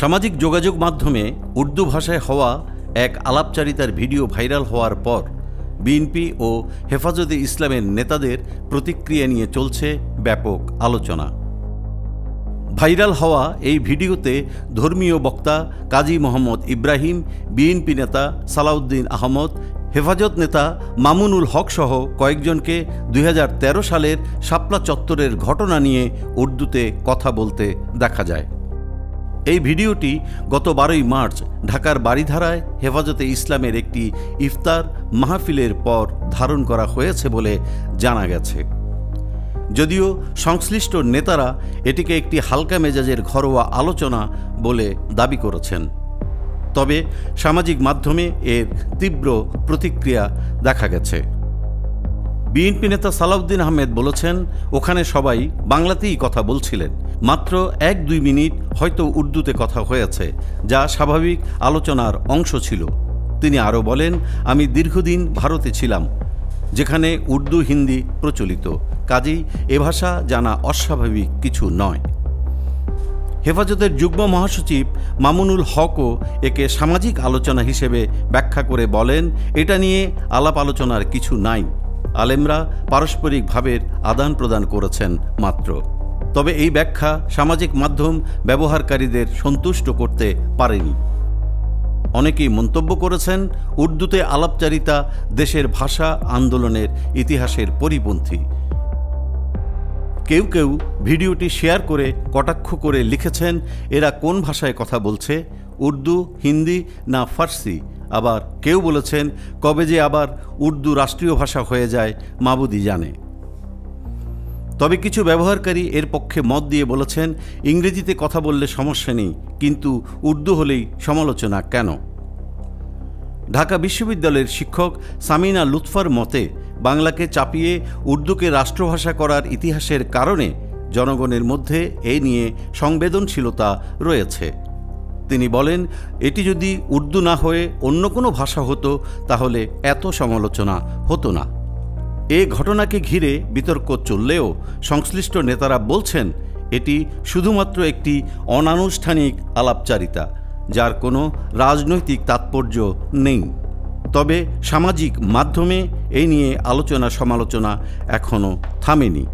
সামাজিক যোগাযোগ মাধ্যমে উর্দু ভাষায় হওয়া এক আলাপচারিতার ভিডিও ভাইরাল হওয়ার পর বিএনপি ও হেফাজতে ইসলামের নেতাদের প্রতিক্রিয়া নিয়ে চলছে ব্যাপক আলোচনা। ভাইরাল হওয়া এই ভিডিওতে ধর্মীয় বক্তা কাজী মোহাম্মদ ইব্রাহিম, বিএনপি নেতা সালাউদ্দিন আহমদ, হেফাজত নেতা মামুনুল হক সহ কয়েকজনকে 2013 সালের শাপলা চত্বরের ঘটনা নিয়ে উর্দুতে কথা বলতে দেখা যায়। এই ভিডিওটি গত 12ই মার্চ ঢাকার বারিধারায় হেফাজতে ইসলামের একটি ইফতার মাহফিলের পর ধারণ করা হয়েছে বলে জানা গেছে। যদিও সংশ্লিষ্ট নেতারা এটিকে একটি হালকা মেজাজের ঘরোয়া আলোচনা বলে দাবি করেছেন, তবে সামাজিক মাধ্যমে এর তীব্র প্রতিক্রিয়া দেখা গেছে। বিএনপি নেতা সালাউদ্দিন আহমেদ বলেছেন, ওখানে সবাই বাংলাতেই কথা বলছিলেন, মাত্র 1-2 মিনিট হয়তো উর্দুতে কথা হয়েছে, যা স্বাভাবিক আলোচনার অংশ ছিল। তিনি আরও বলেন, আমি দীর্ঘদিন ভারতে ছিলাম, যেখানে উর্দু হিন্দি প্রচলিত, কাজেই এ ভাষা জানা অস্বাভাবিক কিছু নয়। হেফাজতের যুগ্ম মহাসচিব মামুনুল হকও একে সামাজিক আলোচনা হিসেবে ব্যাখ্যা করে বলেন, এটা নিয়ে আলাপ আলোচনার কিছু নাই, আলেমরা পারস্পরিক ভাবের আদান প্রদান করেছেন মাত্র। তবে এই ব্যাখ্যা সামাজিক মাধ্যম ব্যবহারকারীদের সন্তুষ্ট করতে পারেনি। অনেকেই মন্তব্য করেছেন, উর্দুতে আলাপচারিতা দেশের ভাষা আন্দোলনের ইতিহাসের পরিপন্থী। কেউ কেউ ভিডিওটি শেয়ার করে কটাক্ষ করে লিখেছেন, এরা কোন ভাষায় কথা বলছে, উর্দু, হিন্দি না ফার্সি? আবার কেউ বলেছেন, কবে যে আবার উর্দু রাষ্ট্রীয় ভাষা হয়ে যায় মাবুদি জানে। তবে কিছু ব্যবহারকারী এর পক্ষে মত দিয়ে বলেছেন, ইংরেজিতে কথা বললে সমস্যা নেই, কিন্তু উর্দু হলেই সমালোচনা কেন? ঢাকা বিশ্ববিদ্যালয়ের শিক্ষক সামিনা লুৎফার মতে, বাংলাকে চাপিয়ে উর্দুকে রাষ্ট্রভাষা করার ইতিহাসের কারণে জনগণের মধ্যে এ নিয়ে সংবেদনশীলতা রয়েছে। তিনি বলেন, এটি যদি উর্দু না হয়ে অন্য কোনো ভাষা হতো তাহলে এত সমালোচনা হতো না। এ ঘটনাকে ঘিরে বিতর্ক চললেও সংশ্লিষ্ট নেতারা বলছেন, এটি শুধুমাত্র একটি অনানুষ্ঠানিক আলাপচারিতা, যার কোনো রাজনৈতিক তাৎপর্য নেই। তবে সামাজিক মাধ্যমে এই নিয়ে আলোচনা সমালোচনা এখনও থামেনি।